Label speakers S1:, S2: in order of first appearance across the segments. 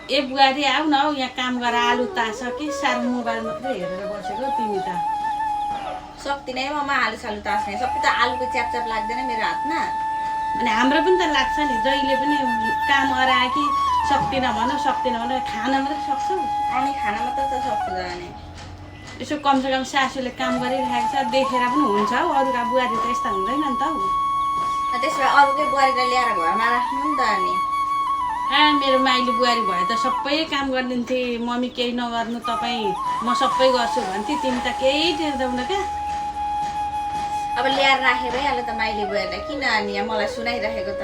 S1: ए बुहारी आऊ न हौ यहाँ काम गरेर आलु ताछ कि साह्रो मोबाइल मात्रै हेरेर बसेको तिमी त
S2: सक्दिनँ ममा आलु सालु तास्ने सबै त आलुको च्यापच्याप लाग्दैन मेरो हातमा
S1: अनि हाम्रो पनि त लाग्छ नि जहिले पनि काम अराए कि सक्दिनँ भन खान मात्रै सक्छौ
S2: अनि खाना मात्रै त सक्छु त अनि
S1: यसो कमसेकम सासूले काम गरिरहेको छ देखेर पनि हुन्छ हौ अरूका बुहारी त यस्ता हुँदैन नि त हौ
S2: त्यसबाट अरूकै बुहारीलाई ल्याएर घरमा राख्नु नि त अनि
S1: मेरो माइली बुहारी भए त सबै काम गरिदिन्थे मम्मी केही नगर्नु तपाईँ म सबै गर्छु भन्थे तिमी त केही टेर्दैनौ क्या
S2: अब ल्याएर राखे भइहाल्यो त माइली बुहारीलाई किन अनि मलाई सुनाइराखेको त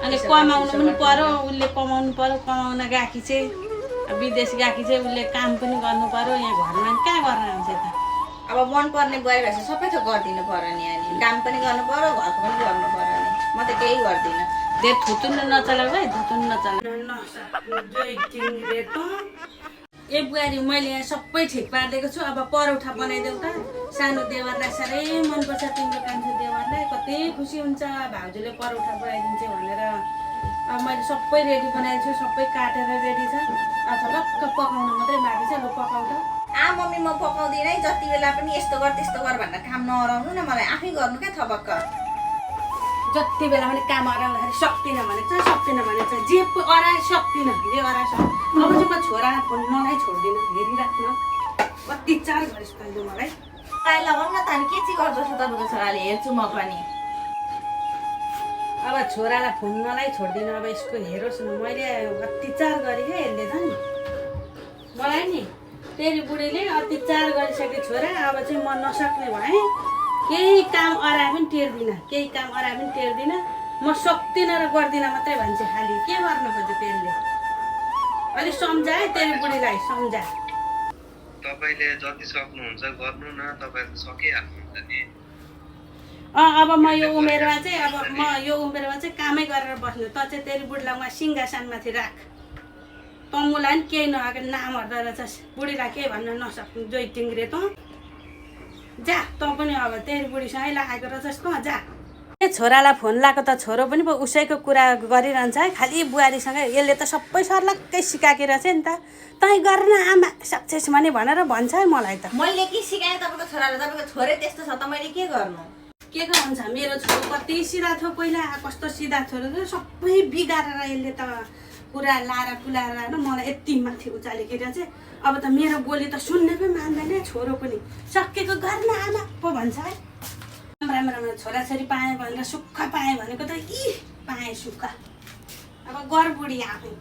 S1: अनि कमाउनु पनि पर्यो उसले कमाउनु पर्यो कमाउन गएकी चाहिँ विदेश गएकी चाहिँ उसले काम पनि गर्नु पर्यो यहाँ घरमा कहाँ गर्न आउँछ त
S2: अब मनपर्ने बुहारी भएपछि सबै थोक गरिदिनु पर्यो नि अनि काम पनि गर्नु पर्यो घरको पनि गर्नु पर्यो नि म त केही गर्दिनँ
S1: धेर थुतुन्न नचलाऊ है थुतुन्न नचलाऊ ए बुहारी मैले यहाँ सबै ठिक पारिदिएको छु अब परौठा बनाइदेऊ त सानो देवरलाई साह्रै मनपर्छ तिम्रो कान्छो देवरलाई कति खुसी हुन्छ भाउजूले परौठा बनाइदिन्छ भनेर अब मैले सबै रेडी बनाएको छु सबै काटेर रेडी छ थपक्क पकाउन मात्रै बाँकी छ लु पकाउ त
S2: मम्मी म पकाउँदिनँ जति बेला पनि यस्तो गर त्यस्तो गर भनेर काम नहराउनु न मलाई आफै गर्नु क्या थपक्क
S1: जति बेला पनि काम अराउँदाखेरि सक्दिनँ भनेको छ जे अराए सक्दिनँ जे अराए सक्दिनँ अब चाहिँ म छोरालाई फोन मलाई छोड्दिनँ हेरिराख्न कति चार घरिस् तैँले मलाई
S2: लगाउनु न त अनि के चाहिँ गर्दछ तपाईँको छोराले हेर्छु म पनि
S1: अब छोरालाई फोन मलाई छोड्दिनँ अब यसको हेरोस् न मैले अत्याचार गरेँ क्या यसले त नि मलाई नि तेरी बुढीले अत्याचार गरिसके छोरा अब चाहिँ म नसक्ने भएँ केही काम अराए पनि टेर्दिनँ म सक्दिनँ र गर्दिनँ मात्रै भन्छ खालि के गर्न खोज्यो त्यसले अलिक सम्झाए तेरी बुढीलाई सम्झा
S3: तपाईले जति सक्नुहुन्छ गर्नु न तपाईले सकिहाल्नुहुन्छ नि
S1: अब म यो उमेरमा चाहिँ कामै गरेर बस्नु त चाहिँ तेरी बुढीलाई उहाँ सिंहासनमाथि राख तमुलाई पनि केही नआएको नामर्दो रहेछ बुढीलाई केही भन्न नसक्नु जोइ टिङ्ग्रे त जा तँ पनि अब तेरी बुढीसँगै लागेको रहेछस् त जा ए छोरालाई फोन लगाएको त छोरो पनि उसैको कुरा गरिरहन्छ है खालि बुहारीसँग यसले त सबै सर्लक्कै सिकाएको रहेछ नि त तै गर्न आमा सक्सेस भने भनेर भन्छ है मलाई त
S2: मैले के सिकाएँ तपाईँको छोराले तपाईँको छोरै त्यस्तो छ त मैले के गर्नु
S1: के को हुन्छ मेरो छोरो कति सिधा थियो पहिला कस्तो सिधा छोरो थियो सबै बिगारेर यसले त कुरा लाएर पुलाएर मलाई यति माथि उचालेको चाहिँ अब त मेरो बोली त सुन्ने पनि मान्दैन छोरो पनि सकेको गर्न आमा पो भन्छ है राम्रो छोराछोरी पाएँ भनेर सुख पाएँ भनेको त पाएँ सुख अब गर बुढी आफै